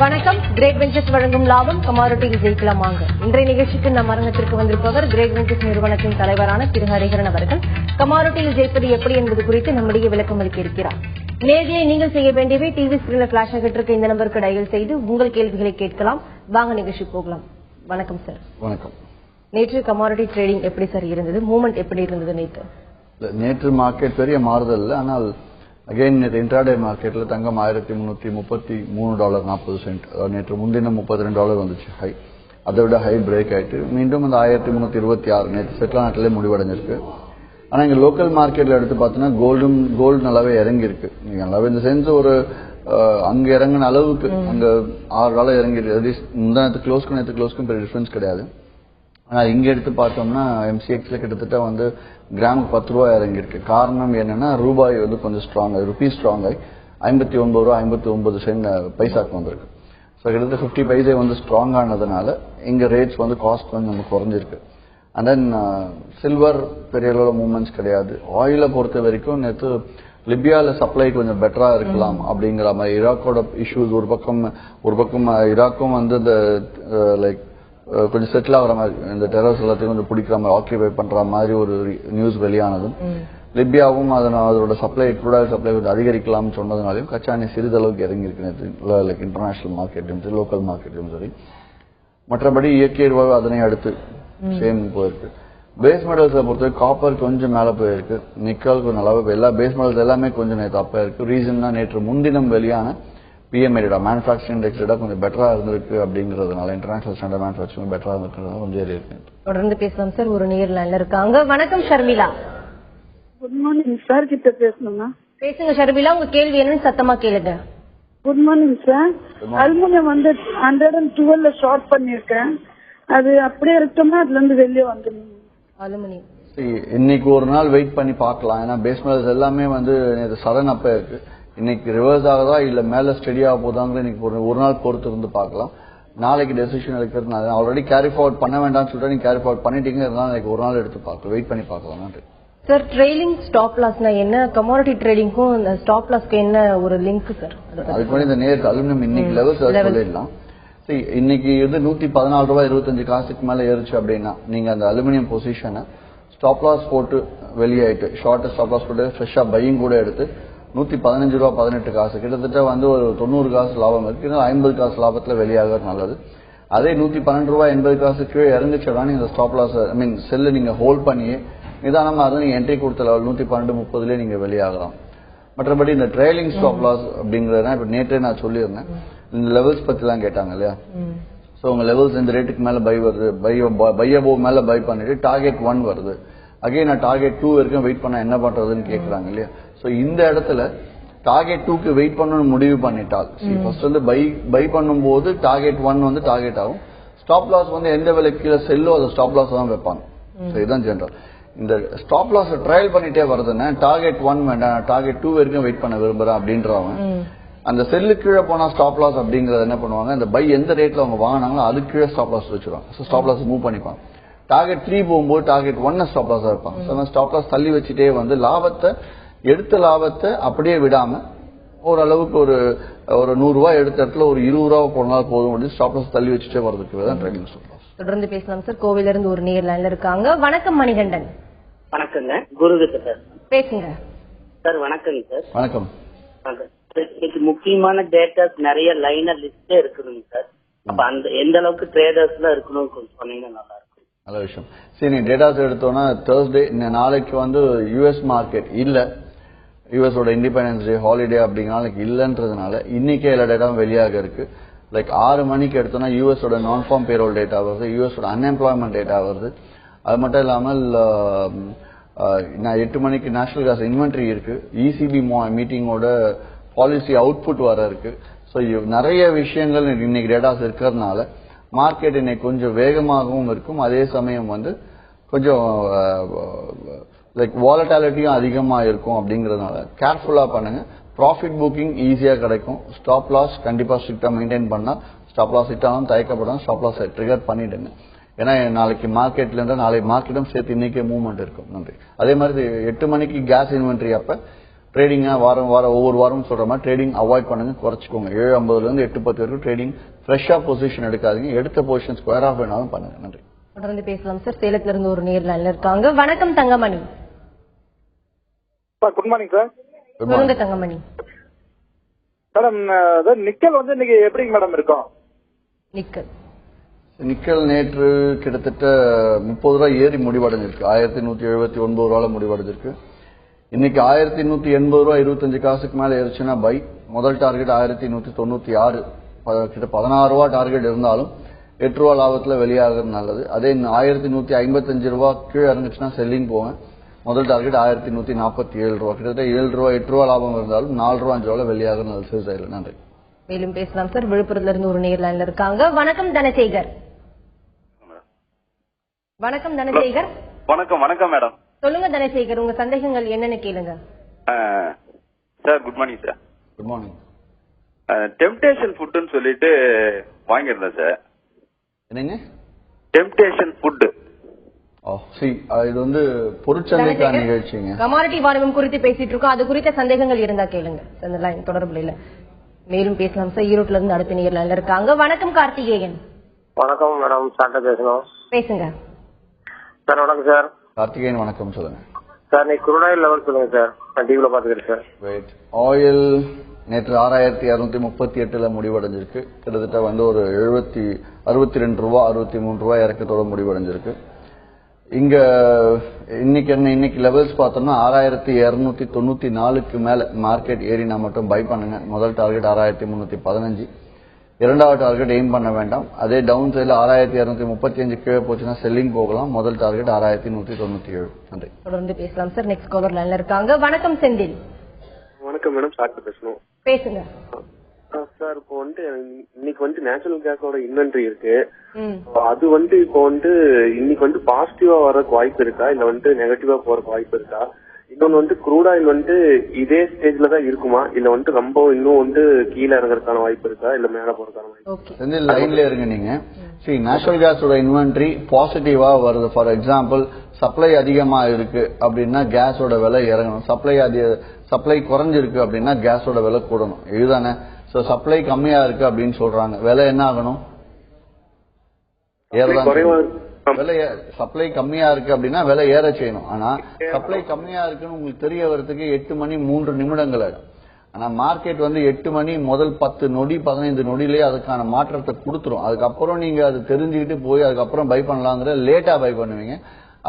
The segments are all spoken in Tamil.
வணக்கம். கிரேட் வெஞ்சர்ஸ் வழங்கும் லாபம் கமாடிட்டியில் ஜெயிக்கலாம் வாங்க. இன்றைய நிகழ்ச்சிக்கு நம் அரங்கத்திற்கு வந்திருப்பவர் கிரேட் வெஞ்சர்ஸ் நிறுவனத்தின் தலைவரான திரு ஹரிஹரன் அவர்கள். கமாடிட்டியில் ஜெயிப்பது எப்படி என்பது குறித்து நம்முடைய விளக்கம் அளிக்க இருக்கிறார். நேர்களை நீங்கள் செய்ய வேண்டியவை டிவி ஸ்கிரீன்ல பிளாஷ் ஆகிட்டு இருக்க இந்த நம்பருக்கு டயல் செய்து உங்கள் கேள்விகளை கேட்கலாம். வாங்க நிகழ்ச்சி போகலாம். வணக்கம் சார். வணக்கம். நேற்று கமாடிட்டி ட்ரேடிங் எப்படி சார் இருந்தது? மூவ்மெண்ட் எப்படி இருந்தது நேற்று? நேற்று மார்க்கெட் பெரிய மாறுதல் இல்லை. ஆனால் அகைன் நேற்று இன்ட்ராடே மார்க்கெட்ல தங்கம் $1333.40. நேற்று முன்தினம் $32 வந்துச்சு ஹை. அதை விட ஹை பிரேக் ஆயிட்டு மீண்டும் அந்த 1326 நேற்று செட்டில் நாட்டிலே முடிவடைஞ்சிருக்கு. ஆனா இங்க லோக்கல் மார்க்கெட்ல எடுத்து பார்த்தோன்னா கோல்டு நல்லாவே இறங்கி இருக்கு. நல்லாவே இந்த சென்ஸ் ஒரு அங்க இறங்கின அளவுக்கு அங்க $6 இறங்கி இருக்கு. முந்தானத்து க்ளோஸ்க்கும் பெரிய டிஃபரன்ஸ் கிடையாது. ஆனா இங்க எடுத்து பார்த்தோம்னா எம்சிஎக்ஸ்ல கிட்டத்தட்ட வந்து கிராமுக்கு $10 இறங்கி இருக்கு. காரணம் என்னன்னா ரூபாய் வந்து கொஞ்சம் ஸ்ட்ராங் ஆகி ருபீஸ் ஸ்ட்ராங் ஆகி $59.59 பைசாக்கு வந்திருக்கு. ஸோ கிட்டத்தட்ட 50 பைசே வந்து ஸ்ட்ராங் ஆனதுனால இங்க ரேட்ஸ் வந்து காஸ்ட் வந்து நமக்கு குறைஞ்சிருக்கு. அண்ட் தென் சில்வர் பெரிய அளவில் மூவ்மெண்ட்ஸ் கிடையாது. ஆயிலை பொறுத்த வரைக்கும் நேற்று லிபியால சப்ளை கொஞ்சம் பெட்டரா இருக்கலாம் அப்படிங்கிற மாதிரி ஈராக்கோட இஷ்யூஸ் ஒரு பக்கம் ஈராக்கும் வந்து இந்த லைக் கொஞ்சம் செட்டில் ஆகிற மாதிரி இந்த டெரர்ஸ் எல்லாத்தையும் கொஞ்சம் பிடிக்கிற மாதிரி ஆக்கியபை பண்ற மாதிரி ஒரு நியூஸ் வெளியானதும் லிபியாவும் அதோட சப்ளை குரூட் சப்ளை கொஞ்சம் அதிகரிக்கலாம்னு சொன்னதுனாலையும் கச்சா எண்ணெய் சிறிதளவுக்கு இறங்கி இருக்கு லைக் இன்டர்நேஷனல் மார்க்கெட்டும் சரி லோக்கல் மார்க்கெட்டும் சரி. மற்றபடி இயற்கை எரிவாயு அதனை அடுத்து சேம் போயிருக்கு. பேஸ் மெடல்ஸை பொறுத்தவரை காப்பர் கொஞ்சம் மேலே போயிருக்கு. நிக்கல் கொஞ்சம் நல்லாவே எல்லா பேஸ் மெடல்ஸ் எல்லாமே கொஞ்சம் நேற்று அப்பா இருக்கு. ரீசன்னா நேற்று முன்தினம் வெளியான BMI data manufacturing index data கொஞ்சம் பெட்டரா இருந்திருக்கு அப்படிங்கிறதுனால இன்டர்நேஷனல் ஸ்டாண்டர்ட் மேனுஃபேக்சரிங் பெட்டரா இருக்கிறதுனால கொஞ்சம் ஏறி இருக்கு. தொடர்ந்து பேசலாம் சார். ஒரு நேர் லைன்ல இருக்காங்க. வணக்கம் ஷர்மிளா. Good morning sir. கிட்ட பேசணுமா? பேசுங்க ஷர்மிளா. உங்க கேள்வி என்னன்னு சத்தமா கேளுங்க. Good morning sir. அலுமினியம் வந்து 112 ஷார்ட் பண்ணிருக்கேன். அது அப்படியே இருக்கோம்னா அதுல இருந்து வெளியே வந்துடும். அலுமினியம் இன்னைக்கு ஒரு நாள் வெயிட் பண்ணி பார்க்கலாம். ஏன்னா பேஸ் மெடல்ஸ் எல்லாமே வந்து சடன் அப்ப இருக்கு. இன்னைக்கு ரிவர்ஸ் ஆகுதா இல்ல மேல ஸ்டெடியா போதாங்கிற இன்னைக்கு ஒரு நாள் பொறுத்து இருந்து பார்க்கலாம். நாளைக்கு டெசிஷன் எடுக்கிறது நான் ஆல்ரெடி கேரி ஃபார்வர்ட் பண்ண வேண்டாம்னு சொல்லிட்டு நீங்க கேரி ஃபார்வர்ட் பண்ணிட்டீங்க. நாளைக்கு ஒரு நாள் எடுத்து பார்க்கலாம். வெயிட் பண்ணி பார்க்கலாம். நன்றி சார். ட்ரெயிலிங் ஸ்டாப் லாஸ்னா என்ன? கமாடிட்டி ட்ரேடிங்க்கும் ஸ்டாப் லாஸ்க்கு என்ன ஒரு லிங்க் சார்? அதுக்கு முன்னாடி இந்த நேருக்கு அலுமினியம் இன்னைக்கு லெவல் சொல்லிடலாம். இன்னைக்கு வந்து $114.25 மேல ஏறிச்சு அப்படின்னா நீங்க அந்த அலுமினியம் பொசிஷனை ஸ்டாப் லாஸ் போட்டு வெளியாயிட்டு ஷார்ட் ஸ்டாப் லாஸ் போட்டு ஃப்ரெஷ்ஷா பையிங் கூட எடுத்து $115.18 கிட்டத்தட்ட வந்து ஒரு $90 லாபம் இருக்கு. 50 லாபத்துல வெளியாகிறது நல்லது. அதே $112.80 கீழே இறங்குச்சா நீங்க ஸ்டாப் லாஸ் செல்லு நீங்க ஹோல்ட் பண்ணியே நிதானமா இருந்தா நீங்க என்ட்ரி கொடுத்த லெவல் 112.30 நீங்க வெளியாகலாம். மற்றபடி இந்த ட்ரெயிலிங் ஸ்டாப் லாஸ் அப்படிங்கறத இப்ப நேற்றே நான் சொல்லியிருந்தேன். இந்த லெவல்ஸ் பத்தி எல்லாம் கேட்டாங்க இல்லையா? சோ உங்க லெவல்ஸ் இந்த ரேட்டுக்கு மேல பை வருது, பை அபோவ் மேல பை பண்ணிட்டு டார்கெட் 1 வருது. அகைன் நான் டார்கெட் 2 வரைக்கும் வெயிட் பண்ண என்ன பண்றதுன்னு கேக்குறாங்க இல்லையா? சோ இந்த இடத்துல டார்கெட் 2க்கு வெயிட் பண்ணணும்னு முடிவு பண்ணிட்டால் ஃபர்ஸ்ட் வந்து பை பண்ணும்போது டார்கெட் 1 வந்து டார்கெட் ஆகும். ஸ்டாப் லாஸ் வந்து எந்த விலைக்கு கீழே செல்லோ அதை ஸ்டாப் லாஸ் தான் வைப்பாங்க. இதுதான் ஜெனரல். இந்த ஸ்டாப் லாஸ் ட்ரையல் பண்ணிட்டே வருதுன்னா டார்கெட் 1 வேண்டாம், டார்கெட் 2 வரைக்கும் வெயிட் பண்ண விரும்புறேன் அப்படின்றவங்க அந்த செல்லு கீழே போனா ஸ்டாப் லாஸ் அப்படிங்கறது என்ன பண்ணுவாங்க, இந்த பை எந்த ரேட்ல அவங்க வாங்கினாங்களோ அது கீழே ஸ்டாப் லாஸ் வச்சிருவாங்க. ஸ்டாப் லாஸ் மூவ் பண்ணிப்பாங்க. டார்கெட் 3 போகும்போது டார்கெட் 1 ஸ்டாப் லாஸ் இருப்பாங்க. ஸ்டாப் லாஸ் தள்ளி வச்சுட்டே வந்து எடுத்த லாபத்தை அப்படியே விடாம ஓரளவுக்கு ஒரு $100 எடுத்த இடத்துல ஒரு $20 போனாலும் போதும். ஸ்டாப் லாஸ் தள்ளி வச்சுட்டே வரதுக்கு தான் ட்ரேடிங் ஸ்டாப் லாஸ். தொடர்ந்து பேசலாம் சார். கோவில இருந்து ஒரு நேர் லைன்ல இருக்காங்க. வணக்கம் மணிகண்டன். வணக்கங்க. குருகிட்ட சார் பேசுங்க சார். வணக்கங்க சார். வணக்கம். இன்னைக்கு முக்கியமான டேட்டாஸ் நிறைய லைனர் லிஸ்ட் இருக்குதுங்க சார். அப்ப அந்த எந்த அளவுக்கு ட்ரேடர்ஸ்ல இருக்கணும் கொஞ்சம் சொன்னீங்கன்னா நல்லா இருக்கும். நல்ல விஷயம். சரி, நீ டேட்டாஸ் எடுத்தோம்னா தேர்ஸ்டே நாளைக்கு வந்து யூஎஸ் மார்க்கெட் இல்ல, யூஎஸோட இண்டிபெண்டன்ஸ் டே ஹாலிடே அப்படிங்கறனால இல்லன்றதுனால இன்னைக்கே எல்லா டேட்டாவும் வெளியாக இருக்கு. லைக் 6 மணிக்கு எடுத்தோம்னா யூஎஸோட நான் ஃபார்ம் பேரோல் டேட்டா வருது, யூஎஸோட அன்எம்ப்ளாய்மெண்ட் டேட்டா வருது. அது மட்டும் இல்லாமல் 8 மணிக்கு நேஷனல் கேஸ் இன்வென்ட்ரி இருக்கு. இசிபி மீட்டிங்கோட பாலிசி அவுட்புட் வர இருக்கு. ஸோ நிறைய விஷயங்கள் இன்னைக்கு டேட்டாஸ் இருக்கிறதுனால மார்க்கெட் இன்னைக்கு கொஞ்சம் வேகமாகவும் இருக்கும். அதே சமயம் வந்து கொஞ்சம் லைக் வாலட்டாலிட்டியும் அதிகமா இருக்கும். அப்படிங்கறதுனால கேர்ஃபுல்லா பண்ணுங்க. ப்ராஃபிட் புக்கிங் ஈஸியா கிடைக்கும். ஸ்டாப் லாஸ் கண்டிப்பா ஸ்ட்ரிக்டா மெயின்டைன் பண்ணா ஸ்டாப் லாஸ் இட்டாலும் தயக்கப்படும். ஸ்டாப் லாஸ் ட்ரிகர் பண்ணிடுங்க. ஏன்னா நாளைக்கு மார்க்கெட்ல இருந்தா நாளைக்கு மார்க்கெட்டும் சேர்த்து இன்னைக்கே மூவ்மெண்ட் இருக்கும். நன்றி. அதே மாதிரி 8 மணிக்கு கேஸ் இன்வென்ட்ரி அப்ப ட்ரேடிங்கா வாரம் ஒவ்வொரு வாரம் சொல்ற மாதிரி ட்ரேடிங் அவாய்ட் பண்ணுங்க, குறைச்சிக்கோங்க. 7:50 இருந்து 8:10 வரைக்கும் ட்ரேடிங் ஃப்ரெஷ்ஷா பொசிஷன் எடுக்காதீங்க. எடுத்த பொசிஷன் ஸ்கொயர் ஆஃப் வேணாலும் பண்ணுங்க. நன்றி. தொடர்ந்து பேசலாம் சார். சேலத்துல இருந்து ஒரு நேர்ல இருக்காங்க. வணக்கம் தங்கமணி. Good morning sir. சொல்லுங்க தங்கமணி. மேடம் நிக்கல் வந்து இன்னைக்கு எப்படிங்க மேடம் இருக்கும்? நிக்கல் நேற்று கிட்டத்தட்ட 30 ரூபாய் ஏறி முடிவடைஞ்சிருக்கு. 1179 ரூபாய் முடிவடைஞ்சிருக்கு. இன்னைக்கு 1180 ரூபாய் 25 காசுக்கு மேல ஏறிச்சுன்னா பை. முதல் டார்கெட் 1196, கிட்ட 16 ரூபாய் டார்கெட் இருந்தாலும் 8 ரூபாய் லாபத்துல வெளியாகிறது நல்லது. அதே 1155 ரூபாய் கீழே இறங்குச்சுன்னா செல்லிங் போவேன். முதல் டார்கெட் 1147 ரூபாய், கிட்டத்தட்ட 7 ரூபாய் 8 ரூபாய் லாபம் இருந்தாலும் 4 ரூபாய் 5 ரூபாய் வெளியாகிறது நல்லது. சரி, நன்றி. மேலும் பேசலாம் சார். விழுப்புரத்துல இருந்து ஒரு நேர்ல இருக்காங்க. வணக்கம் தனசேகர். வணக்கம் தனசேகர். வணக்கம் மேடம். சொல்லுங்க தனசேகர், உங்க சந்தேகங்கள் என்னன்னு கேளுங்க. Sir good morning sir. Good morning. Temptation ஃபுட்னு சொல்லிட்டு வாங்கியிருந்தேன் சார். என்னங்க? Temptation food. இது வந்து பொருட்சந்தைக்கான நிகழ்ச்சிங்க. கமாடிட்டி வாணிபம் குறித்து பேசிட்டு இருக்கோம். அது குறித்த சந்தேகங்கள் இருந்தா கேளுங்க. அந்த லைன் தொடர்புல இல்ல. மேலும் பேசலாம் சார். ஈரோட்ல இருந்து அடுத்த நேர்ல இருக்காங்க. வணக்கம் கார்த்திகேயன். வணக்கம் மேடம். சார்ட்ட பேசணும். பேசுங்க சார். வணக்கம் சார். கார்த்திகேயன் வணக்கம், சொல்லுங்க சார். நீ குரூடாயில் லெவல் சொல்லுங்க சார். நான் டிவில பாத்துக்கிறேன் சார். வெயிட் ஆயில் நேற்று 6238 முடிவடைஞ்சிருக்கு. கிட்டத்தட்ட வந்து ஒரு 62 ரூபாய் 63 ரூபாய் இறக்கத்தோட முடிவடைஞ்சிருக்கு. இங்க இன்னைக்கு லெவல்ஸ் பார்த்தோம்னா 6294க்கு மேல மார்க்கெட் ஏறினா மட்டும் பை பண்ணுங்க. முதல் டார்கெட் 6315, இரண்டாவது டார்கெட் எய்ம் பண்ண வேண்டாம். அதே டவுன் சைட்ல 6235 கீழே போச்சுன்னா செல்லிங் போகலாம். முதல் டார்கெட் 6197. நன்றி. தொடர்ந்து பேசலாம் சார். நெக்ஸ்ட் காலர் லைன்ல இருக்காங்க. வணக்கம் செந்தில். வணக்கம் மேடம். சார்ட்ட பேசணும். பேசுங்க சார். இப்போ வந்து இன்னைக்கு வந்து நேச்சுரல் கேஸோட இன்வென்ட்ரி இருக்கு. அது வந்து இப்போ வந்து இன்னைக்கு வந்து பாசிட்டிவா வரக்கு வாய்ப்பு இருக்கா, இல்ல வந்து நெகட்டிவா போறதுக்கு வாய்ப்பு இருக்கா? இன்னொன்னு வந்து க்ரூட் ஆயில் வந்து இதே ஸ்டேஜ்ல தான் இருக்குமா, இல்ல வந்து ரொம்ப இன்னும் வந்து கீழே இறங்குறதுக்கான வாய்ப்பு இருக்கா, இல்ல மேல போறதுக்கான வாய்ப்பு? செந்தில் லைன்ல இருங்க நீங்க. நேச்சுரல் கேஸோட இன்வென்ட்ரி பாசிட்டிவா வருது. ஃபார் எக்ஸாம்பிள் சப்ளை அதிகமா இருக்கு அப்படின்னா கேஸோட விலை இறங்கணும். சப்ளை குறைஞ்சிருக்கு அப்படின்னா கேஸோட விலை கூடணும். இதுதானே. சோ சப்ளை கம்மியா இருக்கு அப்படின்னு சொல்றாங்க, விலை என்ன ஆகணும்? சப்ளை கம்மியா இருக்கு அப்படின்னா விலை ஏற செய்யணும். ஆனா சப்ளை கம்மியா இருக்குன்னு உங்களுக்கு தெரிய வரதுக்கு 8 மணி 3 நிமிடங்கள் ஆகும். ஆனா மார்க்கெட் வந்து 8 மணி முதல் 10 நொடி 15 நொடியிலேயே அதுக்கான மாற்றத்தை கொடுத்துரும். அதுக்கப்புறம் நீங்க அது தெரிஞ்சுக்கிட்டு போய் அதுக்கப்புறம் பை பண்ணலாங்கிற லேட்டா பை பண்ணுவீங்க.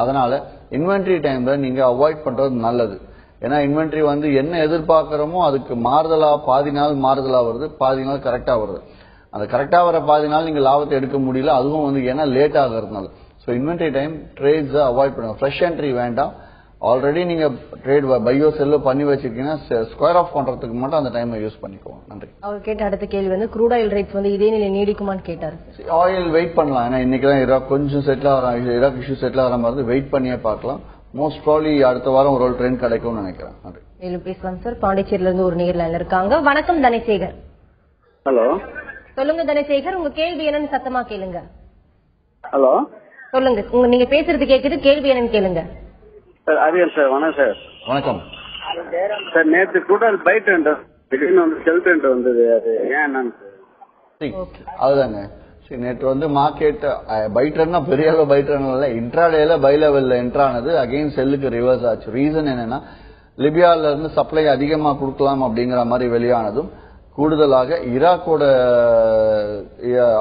அதனால இன்வென்ட்ரி டைம்ல நீங்க அவாய்ட் பண்றது நல்லது. ஏன்னா இன்வென்ட்ரி வந்து என்ன எதிர்பார்க்கிறோமோ அதுக்கு மாறுதலா பாதி நாள் மாறுதலா வருது, பாதி நாள் கரெக்டா வருது. அந்த கரெக்டா வர பாதி நாள் நீங்க லாபத்தை எடுக்க முடியல, அதுவும் வந்து ஏன்னா லேட் ஆகிறதுனால. So inventory time trades avoid பண்ணுங்க. ஃப்ரெஷ் என்ட்ரி வேண்டாம். ஆல்ரெடி நீங்க ட்ரேட் பையோ செல்லோ பண்ணி வச்சிருக்கீங்கன்னா ஸ்கொயர் ஆஃப் பண்றதுக்கு மட்டும் அந்த டைமை யூஸ் பண்ணிக்கோங்க. நன்றி. அவர் கேட்ட அடுத்த கேள்வி வந்து க்ரூட் ஆயில் ரேட்ஸ் வந்து இதே நிலை நீடிக்குமான்னு கேட்டாரு. ஆயில் வெயிட் பண்ணலாம். ஏன்னா இன்னைக்கு தான் ஈராக் கொஞ்சம் செட்டில் ஆகிறாங்க. ஈராக் இஷ்யூ செட்டில் ஆகிற மாதிரி வெயிட் பண்ணியே பார்க்கலாம். மோஸ்ட் ப்ராபப்லி அடுத்த வாரம் ஒரு ட்ரெண்ட் கிடைக்கும்னு நினைக்கிறேன். நன்றி. மேலும் பேசலாம் சார். பாண்டிச்சேரியில இருந்து ஒரு நேர்ல இருக்காங்க. வணக்கம் தனசேகர். ஹலோ. சொல்லுங்க தனசேகர், உங்க கேள்வி என்னன்னு சத்தமா கேளுங்க. ஹலோ. சொல்லுங்க. நீங்க பேசுறது கேக்குது, கேள்வி என்னன்னு கேளுங்க. சார் அரியல் சார். வணக்கம் சார். வணக்கம் சார். நேற்று டோட்டல் பை ட்ரெண்ட் திடீர்னு வந்து செல் ட்ரெண்ட் வந்தது, அது ஏன் என்னன்னு அதுதாங்க. நேற்று வந்து மார்க்கெட் பை ட்ரெண்ட்னா பெரிய அளவு பை ட்ரெண்ட் இல்ல, இன்ட்ராடேல பை லெவல்ல என்ட்ரானது அகைன் செல்லுக்கு ரிவர்ஸ் ஆச்சு. ரீசன் என்னன்னா லிபியால இருந்து சப்ளை அதிகமா கொடுக்கலாம் அப்படிங்கிற மாதிரி வெளியானதும், கூடுதலாக ஈராக்கோட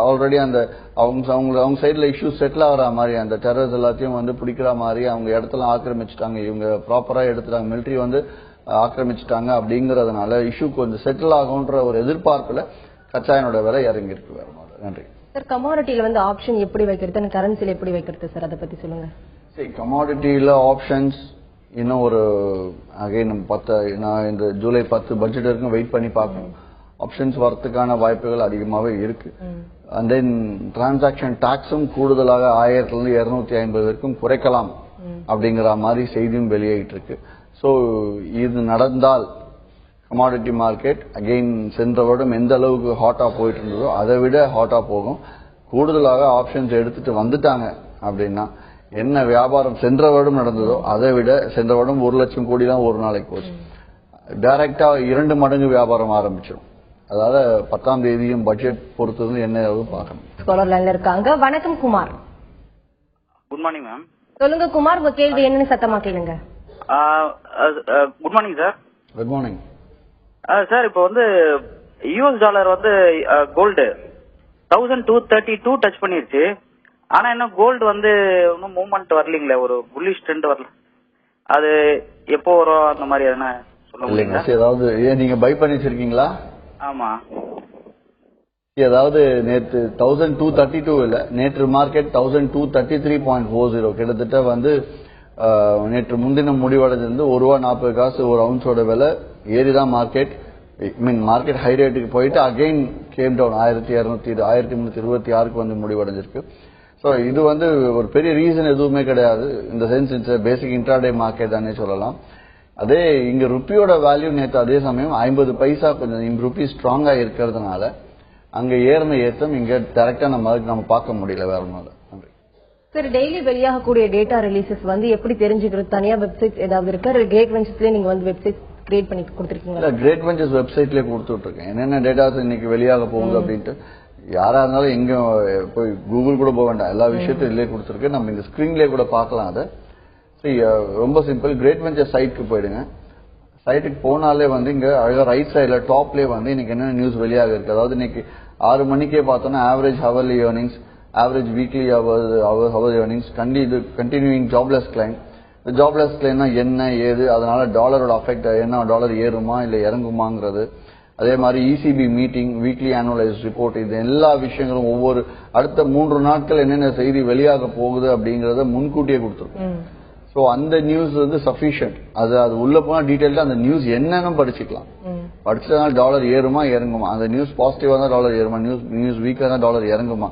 ஆல்ரெடி அந்த அவங்க சைட்ல இஷ்யூ செட்டில் ஆகிற மாதிரி அந்த டெரர்ஸ் எல்லாத்தையும் வந்து பிடிக்கிற மாதிரி அவங்க இடத்துல ஆக்கிரமிச்சுட்டாங்க. இவங்க ப்ராப்பரா எடுத்துட்டாங்க, மிலிட்டரி வந்து ஆக்கிரமிச்சுட்டாங்க. அப்படிங்கறதுனால இஷ்யூ கொஞ்சம் செட்டில் ஆகும்ன்ற ஒரு எதிர்பார்ப்புல கச்சாயனோட விலை இறங்கி இருக்கு. வேற மாதிரி. நன்றி சார். கமாடிட்டியில வந்து ஆப்ஷன் எப்படி வைக்கிறது, கரன்சில எப்படி வைக்கிறது சார், அதை பத்தி சொல்லுங்க. சரி, கமாடிட்டியில ஆப்ஷன்ஸ் இன்னும் ஒரு அகைன் நான் இந்த ஜூலை 10 பட்ஜெட் வரைக்கும் வெயிட் பண்ணி பார்க்கணும். ஆப்ஷன்ஸ் வரத்துக்கான வாய்ப்புகள் அதிகமாகவே இருக்கு. அண்ட் தென் டிரான்சாக்சன் டாக்ஸும் கூடுதலாக 1000 இருந்து 250 வரைக்கும் குறைக்கலாம் அப்படிங்கிற மாதிரி செய்தியும் வெளியாகிட்டு இருக்கு. ஸோ இது நடந்தால் கமாடிட்டி மார்க்கெட் அகெயின் சென்ற வருடம் எந்த அளவுக்கு ஹாட்டா போயிட்டு இருந்ததோ அதை விட ஹாட்டா போகும். கூடுதலாக ஆப்ஷன்ஸ் எடுத்துட்டு வந்துட்டாங்க அப்படின்னா என்ன வியாபாரம் சென்ற வருடம் நடந்ததோ அதை விட சென்ற வருடம் 1 லட்சம் கோடி தான் ஒரு நாளைக்கு போச்சு. டைரக்டா 2 மடங்கு வியாபாரம் ஆரம்பிச்சிடும். அதாவது 10ஆம் தேதியும் பட்ஜெட் பொறுத்தது என்ன பார்க்கணும். ஸ்காலர் லைன்ல இருக்காங்க. வணக்கம் குமார். Good morning ma'am. சொல்லுங்க குமார், உங்க கேள்வி என்னன்னு சத்தமா கேளுங்க. Good morning sir. Good morning sir. இப்போ வந்து யூஎஸ் டாலர் வந்து கோல்டு 1232 டச் பண்ணிருச்சு. ஆனா இன்னும் கோல்டு வந்து இன்னும் மூவ்மெண்ட் வரலீங்களே, ஒரு புல்லிஷ் ட்ரெண்ட் வரல. அது எப்போ வரும் அந்த மாதிரி எதனா சொல்ல முடியுங்களா? ஏதாவது நீங்க பை பண்ணி வச்சிருக்கீங்களா? ஆமா. ஏதாவது நேற்று 1232 இல்ல, நேற்று மார்க்கெட் 1233.40 கிட்டத்தட்ட வந்து நேற்று முன்தினம் முடிவடைஞ்சிருந்து ₹1.40 ஒரு அவுன்ஸோட விலை ஏறிதான் மார்க்கெட் மார்க்கெட் ஹை ரேட்டுக்கு போயிட்டு அகைன் கேம் டவுன் 1326 வந்து முடிவடைஞ்சிருக்கு. ஸோ இது வந்து ஒரு பெரிய ரீசன் எதுவுமே கிடையாது. இந்த sense it's basic intraday market தானே சொல்லலாம். அதே இங்க ருப்பியோட வேல்யூ நேற்று அதே சமயம் 50 பைசா கொஞ்சம் ருப்பி ஸ்ட்ராங்கா இருக்கிறதுனால அங்க ஏறின ஏற்றம் இங்க டைரக்டா நம்ம பார்க்க முடியல வேற ஒன்றும். நன்றி சார். டெய்லி வெளியாகக்கூடிய டேட்டா ரிலீசஸ் வந்து எப்படி தெரிஞ்சுக்கிறது? தனியா வெப்சைட் ஏதாவது இருக்கா? கிரேட் வெஞ்சர்ஸ்ல நீங்க வந்து வெப்சைட் கிரியேட் பண்ணி கொடுத்துருக்கீங்களா? கிரேட் வெஞ்சர்ஸ் வெப்சைட்லயே கொடுத்துட்டு இருக்கேன். என்னென்ன டேட்டாஸ் இன்னைக்கு வெளியாக போகுது அப்படின்ட்டு. யாரா இருந்தாலும் எங்க போய் கூகுள் கூட போக வேண்டாம், எல்லா விஷயத்தையும் இதுலயே கொடுத்துருக்கு. நம்ம இந்த ஸ்கிரீன்லயே கூட பார்க்கலாம். அதை ரொம்ப சிம்பிள். கிரேட் வெஞ்சர் சைட்டுக்கு போயிடுங்க. சைட்டுக்கு போனாலே வந்து இங்க அழகா ரைட் சைட்ல டாப்லயே வந்து இன்னைக்கு என்ன நியூஸ் வெளியாக இருக்கு. அதாவது இன்னைக்கு 6 மணிக்கே பார்த்தோம்னா average hourly earnings, average weekly hour earnings, continuing jobless claim. இந்த ஜாப்லெஸ் கிளைம்னா என்ன ஏது, அதனால டாலரோட அஃபெக்ட் என்ன, டாலர் ஏறுமா இல்ல இறங்குமாங்கிறது. அதே மாதிரி இசிபி மீட்டிங், வீக்லி ஆனுவலைஸ் ரிப்போர்ட், இது எல்லா விஷயங்களும் ஒவ்வொரு அடுத்த 3 நாட்கள் என்னென்ன செய்தி வெளியாக போகுது அப்படிங்கறத முன்கூட்டியே கொடுத்துருக்கோம். ஸோ அந்த நியூஸ் வந்து சஃபிஷியன்ட். அது உள்ள போனா டீடைல்டா அந்த நியூஸ் என்னன்னு படிச்சுக்கலாம். படிச்சா டாலர் ஏறுமா இறங்குமா, அந்த நியூஸ் பாசிட்டிவா தான் டாலர் ஏறுமா, நியூஸ் வீக்கா தான் டாலர் இறங்குமா.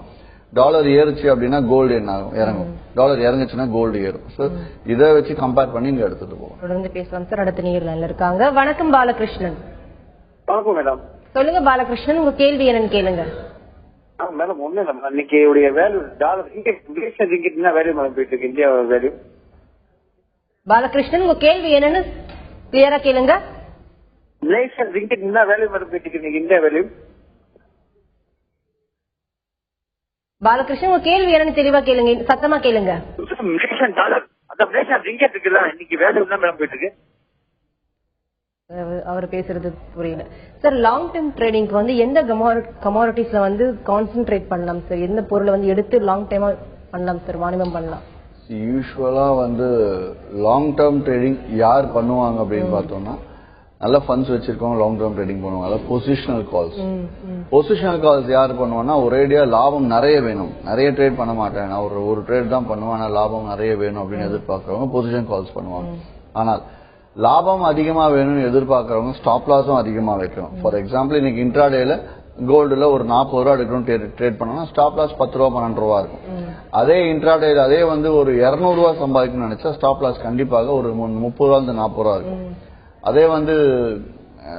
டாலர் ஏறுச்சு அப்படின்னா கோல்டு என்ன ஆகும், இறங்கும். டாலர் இறங்குச்சுன்னா கோல்டு ஏறும். ஸோ இதை வச்சு கம்பேர் பண்ணி இங்க எடுத்துட்டு போவோம். தொடர்ந்து பேசலாம் சார். அடுத்த நேயர்ல இருக்காங்க. வணக்கம் பாலகிருஷ்ணன். வணக்கம் மேடம். சொல்லுங்க பாலகிருஷ்ணன், உங்க கேள்வி என்னன்னு கேளுங்க. மேடம் ஒண்ணு இல்லை மேடம், இன்னைக்கு உடைய வேல்யூ டாலர் இங்கிட்ட வேல்யூ மேடம் போயிட்டு இருக்கு, இந்தியா வேல்யூ. பாலகிருஷ்ணன், உங்க கேள்வி என்னன்னு கிளியரா கேளுங்க. மலேசியன் ரிங்கிட் என்ன வேல்யூ மேடம் போயிட்டு இருக்கு இந்தியா வேல்யூ? பாலகிருஷ்ணன், உங்க கேள்வி என்னன்னு தெளிவா கேளுங்க, சத்தமா கேளுங்க. மலேசியன் டாலர் அந்த மலேசியன் ரிங்கிட் இருக்குல்ல, இன்னைக்கு வேல்யூ என்ன மேடம் போயிட்டு இருக்கு? அவர் பேசுறது புரியல சார். லாங் டேர்ம் ட்ரேடிங்க்கு வந்து எந்த கமாடிட்டிஸ்ல வந்து கான்சென்ட்ரேட் பண்ணலாம் சார்? எந்த பொருளை வந்து எடுத்து லாங் டைமா பண்ணலாம் சார், வாணிபம் பண்ணலாம்? யூஸ்வலா வந்து லாங் டேர்ம் ட்ரேடிங் யார் பண்ணுவாங்க அப்படின்னு பார்த்தோம்னா, நல்ல ஃபண்ட்ஸ் வச்சிருக்கவங்க லாங் டேர்ம் ட்ரேடிங் பண்ணுவாங்க. அதாவது பொசிஷனல் கால்ஸ். பொசிஷனல் கால்ஸ் யார் பண்ணுவாங்கன்னா, ஒரேடியா லாபம் நிறைய வேணும், நிறைய ட்ரேட் பண்ண மாட்டேன், நான் ஒரு ட்ரேட் தான் பண்ணுவேன், ஆனால் லாபம் நிறைய வேணும் அப்படின்னு எதிர்பார்க்கறவங்க பொசிஷன் கால்ஸ் பண்ணுவாங்க. ஆனால் லாபம் அதிகமா வேணும்னு எதிர்பார்க்கறவங்க ஸ்டாப் லாஸும் அதிகமா வைக்கணும். ஃபார் எக்ஸாம்பிள் இன்னைக்கு இன்ட்ராடேல கோல்டுல ஒரு 40 ரூபா எடுக்கணும் ட்ரேட் பண்ணோம்னா ஸ்டாப் லாஸ் 10 ரூபா 12 ரூபா இருக்கும். அதே இன்ட்ராடேல அதே வந்து ஒரு 200 ரூபா சம்பாதிக்கணும்னு நினைச்சா ஸ்டாப் லாஸ் கண்டிப்பாக ஒரு 30 ரூபா 40 ரூபா இருக்கும். அதே வந்து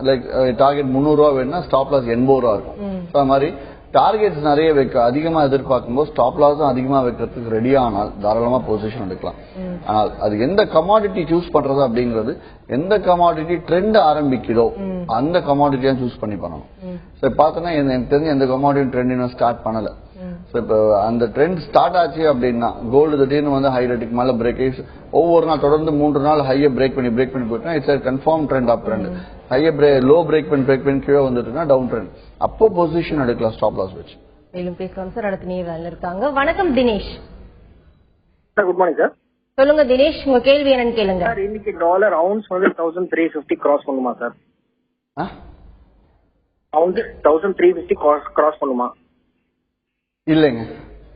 லைக் டார்கெட் 300 ரூபா வேணும்னா ஸ்டாப் லாஸ் 80 ரூபா இருக்கும். அது மாதிரி டார்கெட்ஸ் நிறைய வைக்க அதிகமா எதிர்பார்க்கும் போது ஸ்டாப் லாஸும் அதிகமா வைக்கிறதுக்கு ரெடி ஆனால் தாராளமா பொசிஷன் எடுக்கலாம். ஆனால் அது எந்த கமாடிட்டி சூஸ் பண்றது அப்படிங்கிறது, எந்த கமாடிட்டி ட்ரெண்ட் ஆரம்பிக்குதோ அந்த கமாடிட்டியா சூஸ் பண்ணி பண்ணணும். சோ பார்த்தோன்னா எனக்கு தெரிஞ்ச எந்த கமாடிட்டி ட்ரெண்ட் இன்னும் ஸ்டார்ட் பண்ணல. சோ இப்போ அந்த ட்ரெண்ட் ஸ்டார்ட் ஆச்சு அப்படின்னா கோல்டு திடீர்னு வந்து ஹை ரேட்டுக்கு மேல பிரேக் ஒவ்வொரு நாள் தொடர்ந்து 3 நாள் ஹையை பிரேக் பண்ணி போயிட்டா it's confirm trend up trend. ஹையை லோ பிரேக் பண்ணி கீழே வந்துட்டுனா டவுன் ட்ரெண்ட். அப்போ பொசிஷன் எடுக்கலாம் ஸ்டாப் லாஸ் வச்சு. மேலும் பேசலாம் சார். அடுத்த நேயர் இருக்காங்க. வணக்கம் தினேஷ். Good morning sir. சொல்லுங்க தினேஷ், உங்க கேள்வி என்னன்னு கேளுங்க. சார் இன்னைக்கு டாலர் அவுன்ஸ் வந்து 1350 கிராஸ் பண்ணுமா சார்? அவுன்ஸ் 1350 கிராஸ் பண்ணுமா? இல்லைங்க,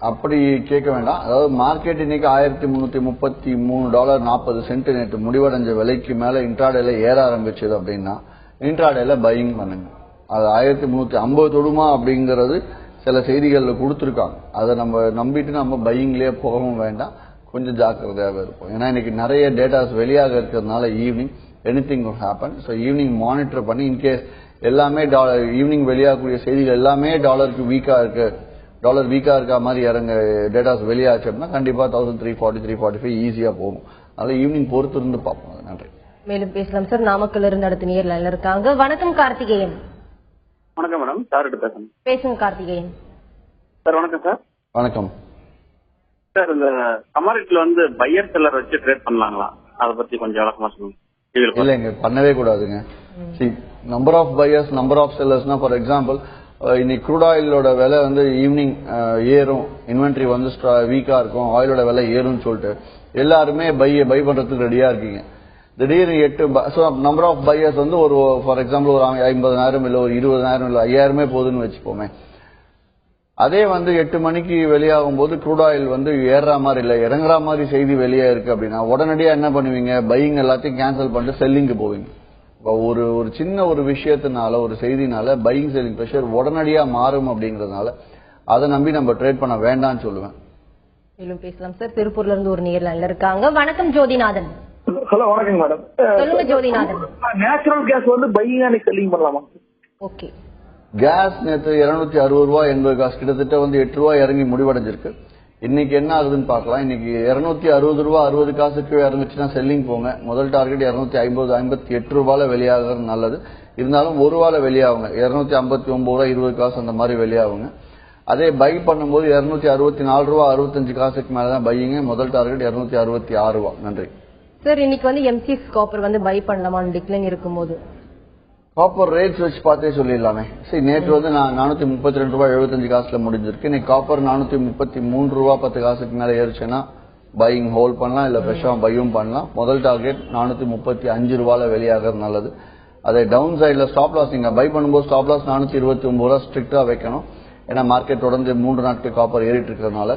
அப்படி கேட்க வேண்டாம். அதாவது மார்க்கெட் இன்னைக்கு $1333.40 நேற்று முடிவடைஞ்ச விலைக்கு மேல இன்ட்ராடேல ஏற ஆரம்பிச்சது அப்படின்னா இன்ட்ராடேல பையிங் பண்ணுங்க. அது 1350 தொடுமா அப்படிங்கறது சில செய்திகள்ல கொடுத்துருக்காங்க. அதை நம்ம நம்பிட்டு நம்ம பையிங்லயே போகவும் வேண்டாம், கொஞ்சம் ஜாக்கிரதையாக இருப்போம். ஏன்னா இன்னைக்கு நிறைய டேட்டாஸ் வெளியாக இருக்கிறதுனால evening anything will happen. So evening monitor பண்ணி இன்கேஸ் எல்லாமே ஈவினிங் வெளியாகக்கூடிய செய்திகள் எல்லாமே டாலருக்கு வீக்கா இருக்கு, டாலர் வீக்கா இருக்க மாதிரி இறங்க டேட்டாஸ் வெளியாச்சு அப்படின்னா கண்டிப்பா 1340 345 ஈஸியா போகும். அதனால ஈவினிங் பொறுத்து இருந்து பார்ப்போம். நன்றி. மேலும் பேசலாம் சார். நாமக்கல்ல இருந்து அடுத்த நேர் லைன்ல இருக்காங்க. வணக்கம் கார்த்திகேயன். வணக்கம் மேடம், சார் பேசுறேன். பேசுங்க கார்த்திகேயன். சார் வணக்கம் சார். வணக்கம் சார், இந்த கமாடிட்டில வந்து பையர் செல்லர் வச்சு ட்ரேட் பண்ணலாங்களா? அதை பத்தி கொஞ்சம் விளக்கமா சொல்லுங்க. இல்லைங்க, பண்ணவே கூடாதுங்க. Number of buyers, number of செல்லர்ஸ்னா ஃபார் எக்ஸாம்பிள் இன்னைக்கு க்ரூட் ஆயிலோட விலை வந்து ஈவினிங் ஏறும், இன்வென்ட்ரி வந்து வீக்கா இருக்கும், ஆயிலோட விலை ஏறும்னு சொல்லிட்டு எல்லாருமே பை பண்றதுக்கு ரெடியா இருக்கீங்க. திடீர்னு 8 நம்பர் ஆஃப் பையர்ஸ் வந்து ஒரு ஃபார் எக்ஸாம்பிள் ஒரு 50,000 இல்ல ஒரு 20,000 இல்ல 5,000 போகுதுன்னு வச்சுப்போமே. அதே வந்து 8 மணிக்கு வெளியாகும் போது க்ரூட் ஆயில் வந்து ஏறுற மாதிரி இல்ல இறங்குற மாதிரி செய்தி வெளியே இருக்கு அப்படின்னா உடனடியா என்ன பண்ணுவீங்க? பையிங் எல்லாத்தையும் கேன்சல் பண்ணிட்டு செல்லிங்கு போவீங்க. ஒரு சின்ன ஒரு விஷயத்தினால, ஒரு செய்தினால பையிங் செல்லிங் பிரஷர் உடனடியா மாறும் அப்படிங்கறதுனால அதை நம்பி நம்ம ட்ரேட் பண்ண வேண்டாம்னு சொல்லுவேன். மேலும் பேசலாம் சார். திருப்பூர்ல இருந்து ஒரு நேர் லைன்ல இருக்காங்க. வணக்கம் ஜோதிநாதன். ஹலோ, வணக்கம் மேடம். சொல்லுங்க ஜோதிநாதன். நேச்சுரல் கேஸ் வந்து பையிங் அண்ட் செல்லிங் பண்ணலாமா? ஓகே. கேஸ் நேற்று 260 ரூபாய் 80 காசு, கிட்டத்தட்ட வந்து 8 ரூபாய் இறங்கி முடிவடைஞ்சிருக்கு. இன்னைக்கு என்ன ஆகுதுன்னு பார்க்கலாம். இன்னைக்கு 260 ரூபாய் 60 காசுக்கு இறங்குச்சுன்னா செல்லிங் போங்க. முதல் டார்கெட் 250 58 ரூபாயில வெளியாகிறது நல்லது. இருந்தாலும் ஒரு ரூபாயில வெளியாகுங்க. 259 ரூபாய் 20 காசு அந்த மாதிரி வெளியாகுங்க. அதே பை பண்ணும்போது 264 ரூபாய் 65 காசுக்கு மேலதான் பையிங்க. முதல் டார்கெட் 266 ரூபாய். நன்றி சார். இன்னைக்கு வந்து எம்சிஎக்ஸ் காப்பர் வந்து பை பண்ணலாமான்னு டிக்ளைன் இருக்கும்போது காப்பர் ரேட்ஸ் வச்சு பார்த்தே சொல்லிடலாமே. சரி, நேற்று வந்து 432 ரூபாய் 75 காசுல முடிஞ்சிருக்கு. இன்னைக்கு காப்பர் 433 ரூபாய் 10 காசுக்கு மேல ஏறிச்சுன்னா பையிங் ஹோல்ட் பண்ணலாம், இல்ல ஃப்ரெஷ்ஷா பையும் பண்ணலாம். முதல் டார்கெட் 435 ரூபாயில வெளியாகிறது நல்லது. அதே டவுன் சைட்ல ஸ்டாப் லாஸ் நீங்க பை பண்ணும்போது ஸ்டாப் லாஸ் 429 ரூபாய் ஸ்ட்ரிக்டா வைக்கணும். ஏன்னா மார்க்கெட் தொடர்ந்து 3 நாட்கள் காப்பர் ஏறிட்டு இருக்கிறதுனால.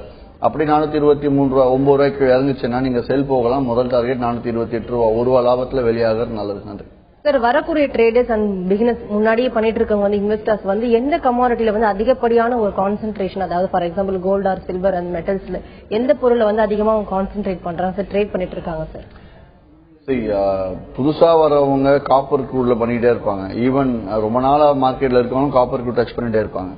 அப்படி 423 ரூபாய் 9 ரூபாய்க்கு இறங்குச்சுன்னா நீங்க செல் போகலாம். முதல் டார்கெட் 428 ரூபாய், ஒரு ரூபாய் லாபத்துல வெளியாகிறது நல்லது. நன்றி சார். வரக்கூடிய ட்ரேடர்ஸ் அண்ட் பிகினர்ஸ் முன்னாடியே பண்ணிட்டு இருக்கவங்க வந்து இன்வெஸ்டர்ஸ் வந்து எந்த கமாடிட்டில வந்து அதிகப்படியான ஒரு கான்சென்ட்ரேஷன், அதாவது for example gold or silver and மெட்டல்ஸ்ல எந்த பொருளை வந்து அதிகமா கான்சென்ட்ரேட் பண்றாங்க சார், ட்ரேட் பண்ணிட்டு இருக்காங்க சார்? புதுசா வரவங்க காப்பர் க்ரூட்ல பண்ணிட்டே இருப்பாங்க. ஈவன் ரொம்ப நாளா மார்க்கெட்ல இருக்கவங்க காப்பர் க்ரூட் டச் பண்ணிட்டே இருப்பாங்க.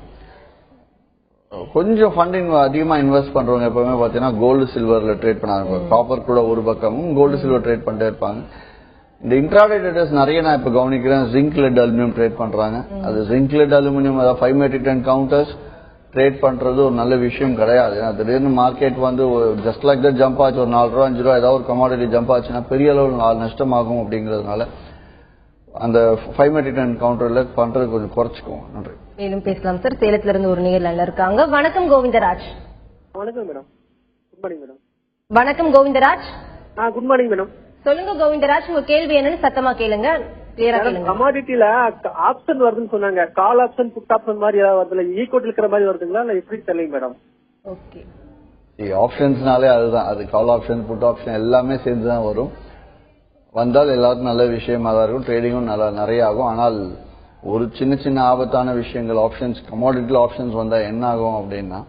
கொஞ்சம் ஃபண்டிங் அதிகமா இன்வெஸ்ட் பண்றவங்க எப்பவுமே பாத்தீங்கன்னா கோல்டு சில்வர்ல ட்ரேட் பண்ணாங்க. காப்பர் கூட ஒரு பக்கமும் கோல்டு சில்வர் ட்ரேட் பண்ணிட்டே இருப்பாங்க. இந்த இன்ட்ராடே ட்ரேடர்ஸ் நிறைய நான் இப்ப கவனிக்கிறேன், ஜிங்க் லெட் அலுமினியம் ட்ரேட் பண்றாங்க. அது ஜிங்க் லெட் அலுமினியம், அதாவது 5 மெட்ரிக் டன் கவுண்டர்ஸ் ட்ரேட் பண்றது ஒரு நல்ல விஷயம் கிடையாது. திடீர்னு மார்க்கெட் வந்து ஜஸ்ட் லைக் தட் ஜம்ப் ஆச்சு, ஒரு 4 ரூபா 5 ரூபா ஏதாவது ஒரு கமாடிட்டி ஜம்ப் ஆச்சுன்னா பெரிய அளவில் நஷ்டமாகும். அப்படிங்கறதுனால அந்த 5 மெட்ரிக் டன் கவுண்டர்ல பண்றது கொஞ்சம் குறைச்சிக்குவோம். நன்றி. மேலும் பேசலாம் சார். சேலத்துல இருந்து ஒரு நேர் லைன்ல இருக்காங்க. வணக்கம் கோவிந்தராஜ். வணக்கம் மேடம். Good morning madam. வணக்கம் கோவிந்தராஜ். Good morning madam. சொல்லுங்க கோவிந்தராஜ், உங்க கேள்வி என்னன்னு சத்தமா கேளுங்க, கிளியரா கேளுங்க. கமாடிட்டில ஆப்ஷன் வருதுன்னு சொன்னாங்க. கால் ஆப்ஷன், புட் ஆப்ஷன் மாதிரி ஏதாவது வருதுல, ஈக்குவல் இருக்கிற மாதிரி வருதுங்களா இல்ல எப்படி தெரியல மேடம்? ஓகே. ஆப்ஷன்ஸ்னாலே அதுதான், அது கால் ஆப்ஷன் புட் ஆப்ஷன் எல்லாமே சேர்ந்துதான் வரும். வந்தால் எல்லாருக்கும் நல்ல விஷயமா தான் இருக்கும், ட்ரேடிங்கும் நல்லா நிறைய ஆகும். ஆனால் ஒரு சின்ன சின்ன ஆபத்தான விஷயங்கள் ஆப்ஷன்ஸ், கமாடிட்டில ஆப்ஷன்ஸ் வந்தா என்ன ஆகும் அப்படின்னா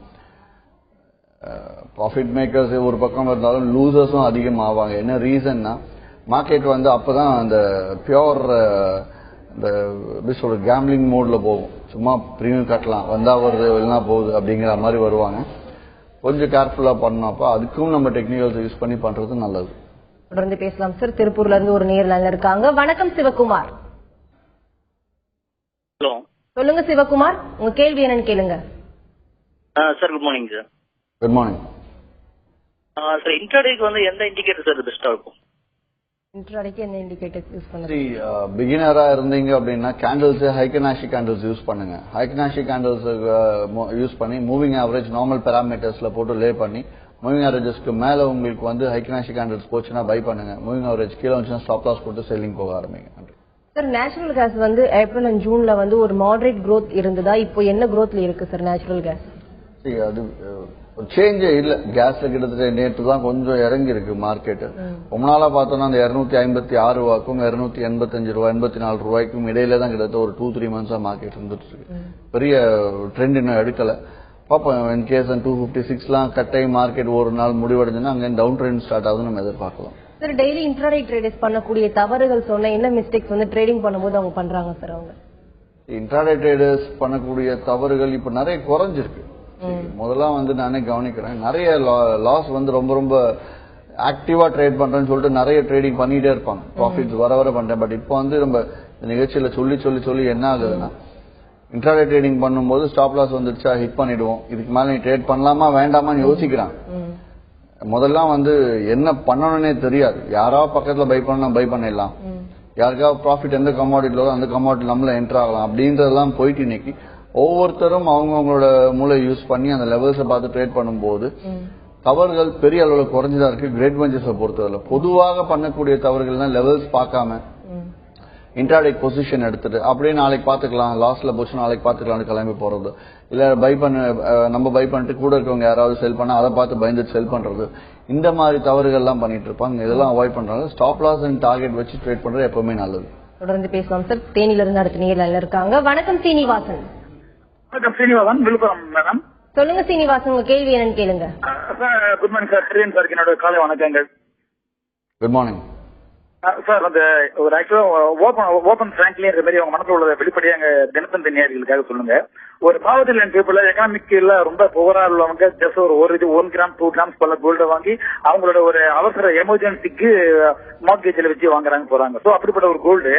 ப்ராஃபிட் மேக்கர்ஸ் ஒரு பக்கம் இருந்தாலும் லூசர்ஸும் அதிகமாவாங்க. என்ன ரீசன்னா மார்க்கெட் வந்து அப்பதான் அந்த பியோர் இந்த கேம்லிங் மோட்ல போகும். சும்மா பிரீமியம் கட்டலாம், வந்தா வருது இல்லைன்னா போகுது அப்படிங்கிற மாதிரி வருவாங்க. கொஞ்சம் கேர்ஃபுல்லா பண்ணப்ப அதுக்கும் நம்ம டெக்னிக்கல்ஸ் யூஸ் பண்ணி பண்றது நல்லது. தொடர்ந்து பேசலாம் சார். திருப்பூர்ல இருந்து ஒரு நேர்ல இருக்காங்க. வணக்கம் சிவகுமார். ஹலோ, சொல்லுங்க சிவகுமார், உங்க கேள்வி என்னன்னு கேளுங்க. Sir good morning sir. Good morning sir. இன்ட்ராடேக்கு வந்து எந்த இண்டிகேட்டர் சார் பெஸ்டா இருக்கும்? இன்ட்ராடேக்கு என்ன இண்டிகேட்டர்ஸ் யூஸ் பண்ணுங்க? பிகினரா இருந்தீங்க அப்படின்னா கேண்டில்ஸ், ஹைகனாஷி கேண்டில்ஸ் யூஸ் பண்ணுங்க. ஹைகனாஷி கேண்டில்ஸ் யூஸ் பண்ணி மூவிங் ஆவரேஜ் நார்மல் பேராமீட்டர்ஸ்ல போட்டு லே பண்ணி மூவிங் ஆவரேஜஸ்க்கு மேல உங்களுக்கு வந்து ஹைகனாஷி கேண்டில்ஸ் போச்சுன்னா பை பண்ணுங்க. மூவிங் ஆவரேஜ் கீழே வந்துச்சுன்னா ஸ்டாப் லாஸ் போட்டு செல்லிங் போக ஆரம்பிங்க. சார், நேச்சுரல் கேஸ் வந்து ஏப்ரல் அண்ட் ஜூன்ல வந்து ஒரு மாடரேட் growth இருந்ததா? இப்போ என்ன growthல இருக்கு சார் நேச்சுரல் கேஸ்? அது சேஞ்சே இல்ல. கேஸ்ல கிட்டத்தட்ட நேற்று தான் கொஞ்சம் இறங்கி இருக்கு மார்க்கெட். ரொம்ப நாளா பார்த்தோம்னா அந்த 256 ரூபாய்க்கும் 285 ரூபாய் 84 ரூபாய்க்கும் இடையில தான் கிட்டத்தட்ட ஒரு 2-3 மந்த்ஸா மார்க்கெட் இருந்துட்டு இருக்கு. பெரிய ட்ரெண்ட் இன்னும் எடுக்கல. பாப்போம், இன் கேஸ் 256 கட்டாயி மார்க்கெட் ஒரு நாள் முடிவடைஞ்சுன்னா அங்க டவுன் ட்ரெண்ட் ஸ்டார்ட் ஆகுதுன்னு நம்ம எதிர்பார்க்கலாம். சார், டெய்லி இன்ட்ராடே ட்ரேடர்ஸ் பண்ணக்கூடிய தவறுகள் சொன்ன என்ன மிஸ்டேக்ஸ் வந்து ட்ரேடிங் பண்ணும்போது அவங்க பண்றாங்க சார்? அவங்க இன்ட்ராடே ட்ரேடர்ஸ் பண்ணக்கூடிய தவறுகள் இப்ப நிறைய குறைஞ்சிருக்கு. முதல்ல வந்து நானே கவனிக்கிறேன், நிறைய லாஸ் வந்து ரொம்ப ரொம்ப ஆக்டிவா ட்ரேட் பண்றேன்னு சொல்லிட்டு நிறைய ட்ரேடிங் பண்ணிட்டே இருப்பாங்க, ப்ராஃபிட்ஸ் வர வர பண்றேன். பட் இப்போ வந்து நம்ம நிகழ்ச்சியில சொல்லி என்ன ஆகுதுன்னா, இன்ட்ராடே ட்ரேடிங் பண்ணும்போது ஸ்டாப் லாஸ் வந்துருச்சா ஹிட் பண்ணிடுவோம், இதுக்கு மேல நீ ட்ரேட் பண்ணலாமா வேண்டாமான்னு யோசிக்கிறாங்க. முதல்ல வந்து என்ன பண்ணணும்னே தெரியாது, யாராவது பக்கத்துல பை பண்ணிடலாம், யாருக்காவது ப்ராஃபிட் எந்த கமாடிட்டிலோ அந்த கமாடிட்டி நம்மள என்டர் ஆகலாம் அப்படின்றதெல்லாம் போயிட்டு இன்னைக்கு ஒவ்வொருத்தரும் அவங்கவுங்களோட மூளை யூஸ் பண்ணி அந்த லெவல்ஸை பார்த்து ட்ரேட் பண்ணும்போது தவறுகள் பெரிய அளவில் குறைஞ்சதா இருக்கு. கிரேட் வெஞ்சர்ஸை பொறுத்தவரை பொதுவாக பண்ணக்கூடிய தவறுகள்னா லெவல்ஸ் பார்க்காம இன்ட்ராடே பொசிஷன் எடுத்துட்டு அப்படியே நாளைக்கு பாத்துக்கலாம், லாஸ்ட்ல போச்சு நாளைக்கு பாத்துக்கலாம்னு கிளம்பி போறது, இல்ல நம்ம பை பண்ணிட்டு கூட இருக்கவங்க யாராவது செல் பண்ணா அதை பார்த்து பயந்துட்டு செல் பண்றது, இந்த மாதிரி தவறுகள் எல்லாம் பண்ணிட்டு இருப்பாங்க. இதெல்லாம் அவாய்ட் பண்றாங்க. ஸ்டாப் லாஸ் அண்ட் டார்கெட் வச்சு ட்ரேட் பண்றது எப்பவுமே நல்லது. தொடர்ந்து பேசலாம் சார். தேனியில இருந்து அடுத்த நேரில் இருக்காங்க. வணக்கம் சீனிவாசன். வணக்கம் சீனிவாசன், விழுப்புரம் மேடம். சொல்லுங்க சீனிவாசன், உங்க கேள்வி என்னன்னு கேளுங்க. Good morning sir. திரியன் சார், என்னோட காலை வணக்கங்கள். Good morning sir. அந்த ஒரு ஆக்சுவலா ஓபன் பிராங்க்லி இருக்கிற மாதிரி அவங்க மனசுல உள்ளதை வெளிப்படையா எங்க தினத்தந்தி நேயர்களுக்காக சொல்லுங்க. ஒரு பாவத்தில் பீப்புள் எக்கனாமிக்ல ரொம்ப புவரா உள்ளவங்க ஜஸ்ட் ஒரு 1 கிராம் 2 கிராம்ஸ் போல கோல்ட வாங்கி அவங்களோட ஒரு அவசர எமர்ஜென்சிக்கு மார்க்கெட்ல வச்சு வாங்குறாங்க போறாங்க. சோ அப்படிப்பட்ட ஒரு கோல்டு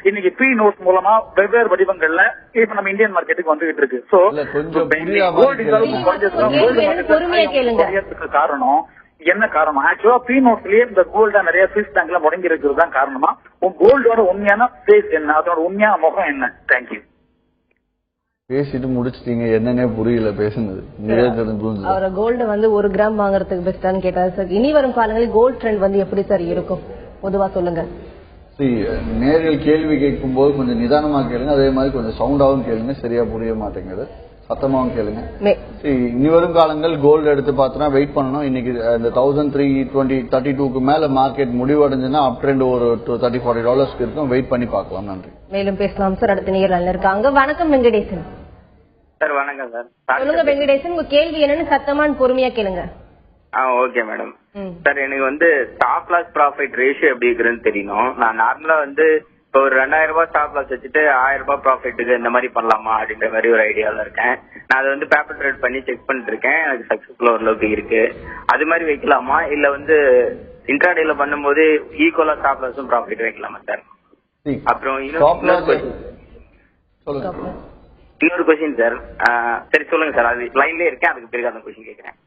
இன்னைக்கு பி நோட் மூலமா வெவ்வேறு வடிவங்கள்ல இப்ப நம்ம இந்தியன் மார்க்கெட்டுக்கு வந்துகிட்டு இருக்கு. சோ கோல்டு காரணம் என்ன காரணம்? ஆக்சுவலா பி நோட்லயே இந்த கோல்டா நிறைய ஸ்விஸ் பேங்க்ல முடங்கி இருக்கிறது தான் காரணமா? உங்க கோல்டோட உண்மையான ஃபேஸ் என்ன, அதோட உண்மையான முகம் என்ன? தேங்க்யூ. பேசிட்டு முடிச்சிட்டீங்க, என்னன்னே புரியல பேசுனது. அவர கோல்டு வந்து 1 கிராம் வாங்குறதுக்கு பெஸ்டான்னு கேட்டாரு சார். இனி வரும் காலங்களில் கோல்ட் ட்ரெண்ட் வந்து எப்படி சார் இருக்கும் பொதுவா சொல்லுங்க. நேரில் கேள்வி கேட்கும் போது கொஞ்சம் நிதானமா கேளுங்க, அதே மாதிரி கொஞ்சம் சவுண்டாவும் கேளுங்க, சரியா புரிய மாட்டேங்குது, சத்தமாவும் கேளுங்க. இனி வரும் காலங்கள் கோல்டு எடுத்து பார்த்தோம்னா வெயிட் பண்ணணும். இன்னைக்கு இந்த 1332 மேல மார்க்கெட் முடிவடைஞ்சுன்னா அப் ட்ரெண்ட் ஒரு $30-40 இருக்கும், வெயிட் பண்ணி பார்க்கலாம். நன்றி. மேலும் பேசலாம் சார். அடுத்த நேரில் இருக்காங்க. வணக்கம் வெங்கடேசன். சார் வணக்கம் சார். சொல்லுங்க வெங்கடேசன், உங்க கேள்வி என்னன்னு சத்தமான பொறுமையா கேளுங்க. Okay madam. சார் எனக்கு வந்து ஸ்டாப் லாஸ் ப்ராஃபிட் ரேஷியோ எப்படி இருக்குன்னு தெரியணும். நான் நார்மலா வந்து இப்போ ஒரு 2000 ரூபாய் ஸ்டாப் லாஸ் வச்சுட்டு 1000 ரூபாய் ப்ராஃபிட்டுக்கு இந்த மாதிரி பண்ணலாமா அப்படின்ற மாதிரி ஒரு ஐடியால இருக்கேன். நான் அதை வந்து பேப்பர் ட்ரேட் பண்ணி செக் பண்ணிட்டு இருக்கேன், எனக்கு சக்சஸ்ஃபுல்லா ஓரளவுக்கு இருக்கு. அது மாதிரி வைக்கலாமா இல்ல வந்து இன்ட்ராடேல பண்ணும்போது ஈக்குவலா ஸ்டாப் லாஸும் ப்ராஃபிட் வைக்கலாமா சார்? அப்புறம் இன்னொரு கொஸ்டின் சார். சரி சொல்லுங்க சார், அது லைன்லயே இருக்கேன், அதுக்கு பிறகு அந்த கொஸ்டின் கேட்கிறேன்.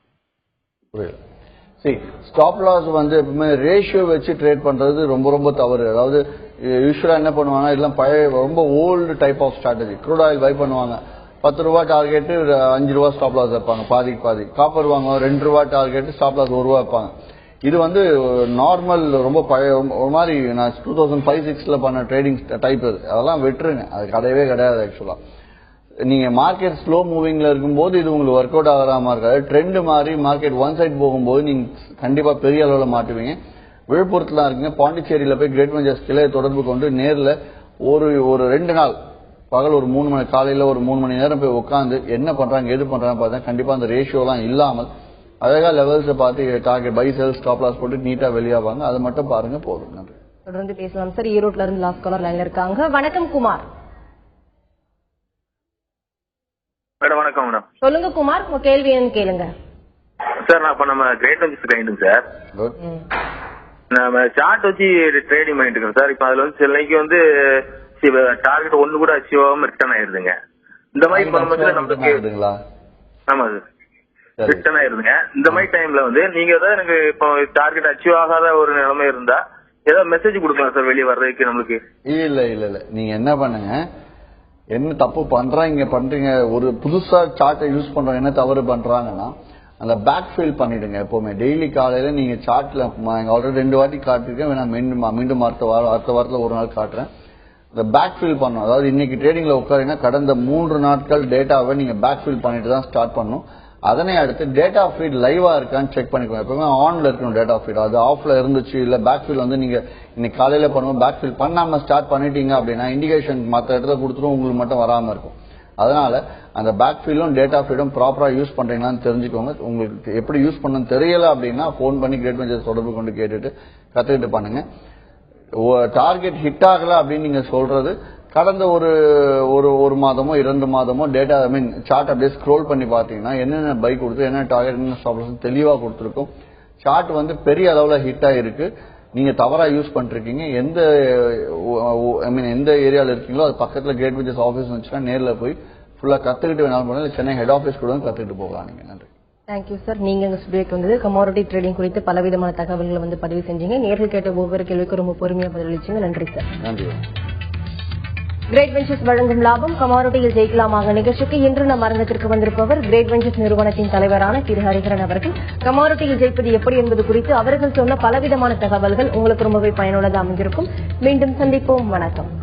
ஸ்டாப் லாஸ் வந்து எப்பவுமே ரேஷியோ வச்சு ட்ரேட் பண்றது ரொம்ப ரொம்ப தவறு. அதாவது யூஸ்வலா என்ன பண்ணுவாங்க, இதெல்லாம் பழைய ரொம்ப old type of strategy. Crude oil buy பண்ணுவாங்க, 10 ரூபாய் டார்கெட் 5 ரூபாய் ஸ்டாப் லாஸ் வைப்பாங்க, பாதி. காப்பர் வாங்குவாங்க, 2 ரூபாய் டார்கெட் ஸ்டாப் லாஸ் 1 ரூபாய் வைப்பாங்க. இது வந்து நார்மல் ரொம்ப பழைய ஒரு மாதிரி நான் 2005-06 பண்ண ட்ரேடிங் டைப். அதெல்லாம் விட்டுருங்க, அது கிடையவே கிடையாது. ஆக்சுவலா நீங்க மார்க்கெட் ஸ்லோ மூவிங்ல இருக்கும்போது இது உங்களுக்கு ஒர்க் அவுட் ஆகாம இருக்காது. ட்ரெண்ட் மாதிரி மார்க்கெட் ஒன் சைட் போகும்போது நீங்க கண்டிப்பா பெரிய அளவில் மாட்டுவீங்க. விழுப்புரத்துல இருக்குங்க, பாண்டிச்சேரியில போய் கிரேட் வெஞ்சர்ஸ் கிளையை தொடர்பு கொண்டு நேர்ல ஒரு 2 நாள் பகல் ஒரு 3 மணி காலையில ஒரு 3 மணி நேரம் போய் உட்காந்து என்ன பண்றாங்க எது பண்றாங்க பார்த்தா கண்டிப்பா அந்த ரேஷியோ எல்லாம் இல்லாமல் அழகா லெவல்ஸை பார்த்து target buy sell stop loss போட்டு நீட்டா வெளியாவாங்க. அதை மட்டும் பாருங்க போதும். நன்றி. தொடர்ந்து பேசலாம் சார். ஈரோட்ல இருந்து லாஸ்ட் காலர் லைன்ல இருக்காங்க. வணக்கம் குமார். மேடம் வணக்கம் மேடம். சொல்லுங்க குமார், உங்க கேள்வி என்னன்னு கேளுங்க. சார் நான் இப்ப நம்ம கிரேட் வெஞ்சர்ஸ் கைண்டுங்க சார். நம்ம சார்ட் வச்சு ட்ரேடிங் பண்ணிட்டு இருக்கோம் சார். இப்ப அதுல வந்து சில நாளைக்கு வந்து டார்கெட் 1 கூட அச்சீவ் ஆகாம ரிட்டர்ன் ஆயிருதுங்க. இந்த மாதிரி பண்ணும்போது நமக்கு ஆமா சார் ரிட்டர்ன் ஆயிருதுங்க. இந்த மாதிரி டைம்ல வந்து நீங்க ஏதாவது எனக்கு இப்போ டார்கெட் அச்சீவ் ஆகாத ஒரு நிலைமை இருந்தா ஏதாவது மெசேஜ் கொடுக்கலாம் சார் வெளியே வர்றதுக்கு நம்மளுக்கு? இல்ல நீங்க என்ன பண்ணுங்க, என்ன தப்பு பண்றீங்க ஒரு புதுசா சார்ட்டை யூஸ் பண்றோம் என்ன தவறு பண்றாங்கன்னா அந்த பேக் ஃபீல் பண்ணிடுங்க. எப்பவுமே டெய்லி காலையில நீங்க சார்ட்ல ஆல்ரெடி 2 வாட்டி காட்டிருக்கேன், மீண்டும் அடுத்த வாரத்துல ஒரு நாள் காட்டுறேன். இந்த பேக் ஃபீல் பண்ணணும். அதாவது இன்னைக்கு ட்ரேடிங்ல உட்காருன்னா கடந்த 3 நாட்கள் டேட்டாவை நீங்க பேக் ஃபீல் பண்ணிட்டு தான் ஸ்டார்ட் பண்ணணும். அதனை அடுத்து டேட்டா ஃபீட் லைவா இருக்கான்னு செக் பண்ணிக்கோங்க. எப்பவுமே ஆன்ல இருக்கணும் டேட்டா ஃபீட். அது ஆஃப்ல இருந்துச்சு இல்ல பேக் ஃபீல் வந்து நீங்க இன்னைக்கு காலையில பண்ணுவோம் பேக் ஃபீல் பண்ணாம ஸ்டார்ட் பண்ணிட்டீங்க அப்படின்னா இண்டிகேஷன் மற்ற இடத்துல கொடுத்துரும், உங்களுக்கு மட்டும் வராம இருக்கும். அதனால அந்த பேக் ஃபீலும் டேட்டா ஃபீடும் ப்ராப்பரா யூஸ் பண்றீங்களான்னு தெரிஞ்சுக்கோங்க. உங்களுக்கு எப்படி யூஸ் பண்ணணும்னு தெரியல அப்படின்னா போன் பண்ணி கிரேட் வெஞ்சர்ஸ் தொடர்பு கொண்டு கேட்டுட்டு கத்துக்கிட்டு பண்ணுங்க. டார்கெட் ஹிட் ஆகல அப்படின்னு நீங்க சொல்றது கடந்த ஒரு மாதமோ 2 மாதமோ டேட்டா சார்ட் அப்படியே ஸ்க்ரோல் பண்ணி பாத்தீங்கன்னா என்னென்ன பை கொடுத்து என்ன டார்கெட் என்ன ஸ்டாப் லாஸ் தெளிவா கொடுத்துருக்கும். சார்ட் வந்து பெரிய அளவுல ஹிட் ஆயிருக்கு. நீங்க தவறா யூஸ் பண்ணிருக்கீங்க. எந்த எந்த ஏரியால இருக்கீங்களோ அது பக்கத்துல கிரேட் விஞ்சஸ் ஆபீஸ் வந்துச்சுன்னா நேர்ல போய் ஃபுல்லா கத்துக்கிட்டு வேணாலும் பண்ணலாம். சென்னை ஹெட் ஆபீஸ் கூட கத்துக்கிட்டு போகலாம் நீங்க. நன்றி. Thank you sir. நீங்க எங்க ஸ்டுடியோக்கு வந்து கமாடிட்டி ட்ரேடிங் குறித்து பலவிதமான தகவல்களை வந்து பதிவு செஞ்சீங்க. நேரில் கேட்ட ஒவ்வொரு கேள்விக்கும் ரொம்ப பொறுமையா பதிலளிச்சீங்க. நன்றி சார். நன்றி. கிரேட் வெஞ்சர்ஸ் வழங்கும் லாபம் கமாடிட்டியில் ஜெயிக்கலாமாக நிகழ்ச்சிக்கு இன்று நம் அரங்கத்திற்கு வந்திருப்பவர் கிரேட் வெஞ்சர்ஸ் நிறுவனத்தின் தலைவரான திரு ஹரிஹரன் அவர்கள். கமாடிட்டியில் ஜெயிப்பது எப்படி என்பது குறித்து அவர்கள் சொன்ன பலவிதமான தகவல்கள் உங்களுக்கு ரொம்பவே பயனுள்ளதாக அமைந்திருக்கும். மீண்டும் சந்திப்போம். வணக்கம்.